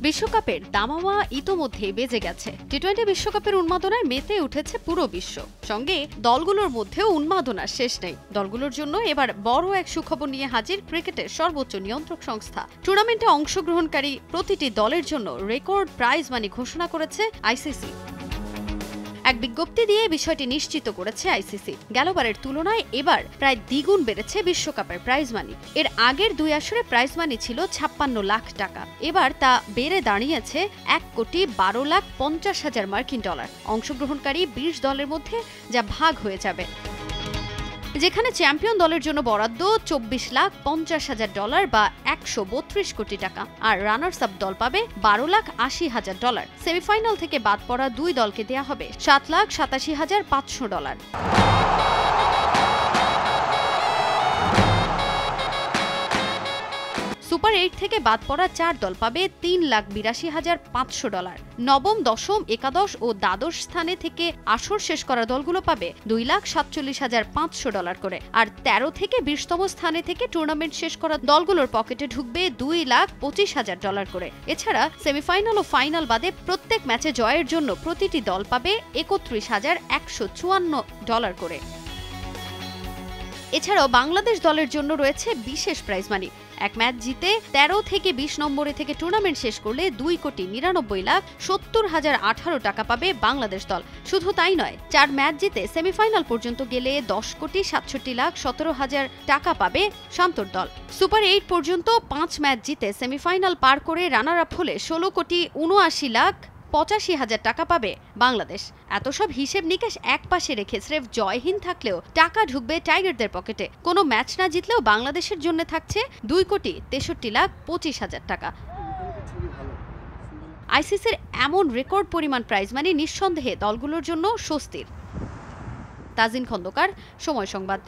বিশ্বকাপের দামামা ইতোমধ্যে বেজে গেছে। টি-20 বিশ্বকাপের উন্মাদনায় মেতে উঠেছে পুরো বিশ্ব। সঙ্গে দলগুলোর মধ্যেও উন্মাদনার শেষ নেই। দলগুলোর জন্য এবার বড় এক সুখবর নিয়ে হাজির ক্রিকেটের সর্বোচ্চ নিয়ন্ত্রক সংস্থা। টুর্নামেন্টে অংশগ্রহণকারী প্রতিটি দলের জন্য রেকর্ড প্রাইজ মানি ঘোষণা করেছে আইসিসি। এক বিজ্ঞপ্তি দিয়ে বিষয়টি নিশ্চিত করেছে আইসিসি। গেলবারের তুলনায় এবার প্রায় দ্বিগুণ বেড়েছে বিশ্বকাপের প্রাইজ মানি। এর আগের দুই আসরে প্রাইজ মানি ছিল 56 লাখ টাকা। এবার তা বেড়ে দাঁড়িয়েছে 1,12,50,000 মার্কিন ডলার। অংশগ্রহণকারী 20 দলের মধ্যে যা ভাগ হয়ে যাবে, যেখানে চ্যাম্পিয়ন দলের জন্য বরাদ্দ 24,50,000 ডলার বা 132 কোটি টাকা, আর রানার্স আপ দল পাবে 12,80,000 ডলার। সেমিফাইনাল থেকে বাদ পড়া দুই দলকে দেয়া হবে 7,87,500 ডলার। সুপার 8 থেকে বাদ পড়া 4 দল পাবে 3,82,500 ডলার। নবম, দশম, একাদশ ও দ্বাদশ স্থানে থেকে আসর শেষ করা দলগুলো পাবে 2,47,500 ডলার করে। আর 13 থেকে 20তম স্থানে থেকে টুর্নামেন্ট শেষ করা দলগুলোর পকেটে ঢুকবে 2,25,000 ডলার করে। এছাড়া সেমিফাইনাল ও ফাইনাল বাদে প্রত্যেক ম্যাচে জয়ের জন্য প্রতিটি দল পাবে 31,154 ডলার করে। এছাড়াও বাংলাদেশ দলের জন্য রয়েছে বিশেষ প্রাইজ মানি। এক ম্যাচ জিতে 13 থেকে 20 নম্বরে থেকে টুর্নামেন্ট শেষ করলে 2,99,70,018 টাকা পাবে বাংলাদেশ দল। শুধু তাই নয়, 4 ম্যাচ জিতে সেমিফাইনাল পর্যন্ত গেলে 10,67,17,000 টাকা পাবে শান্তর দল। সুপার 8 পর্যন্ত 5 ম্যাচ জিতে সেমিফাইনাল পার করে রানার আপ হলে 16,79,85,000 টাকা পাবে বাংলাদেশ। এত সব হিসেব নিকেশ এক পাশে রেখে স্রেফ জয়হীন থাকলেও টাকা ঢুকবে টাইগারদের পকেটে। কোনো ম্যাচ না জিতলেও বাংলাদেশের জন্য থাকছে 2,63,25,000 টাকা। আইসিসির এমন রেকর্ড পরিমাণ প্রাইজ মানি নিঃসন্দেহে দলগুলোর জন্য স্বস্তির। তাজিন খন্দকার, সময় সংবাদ।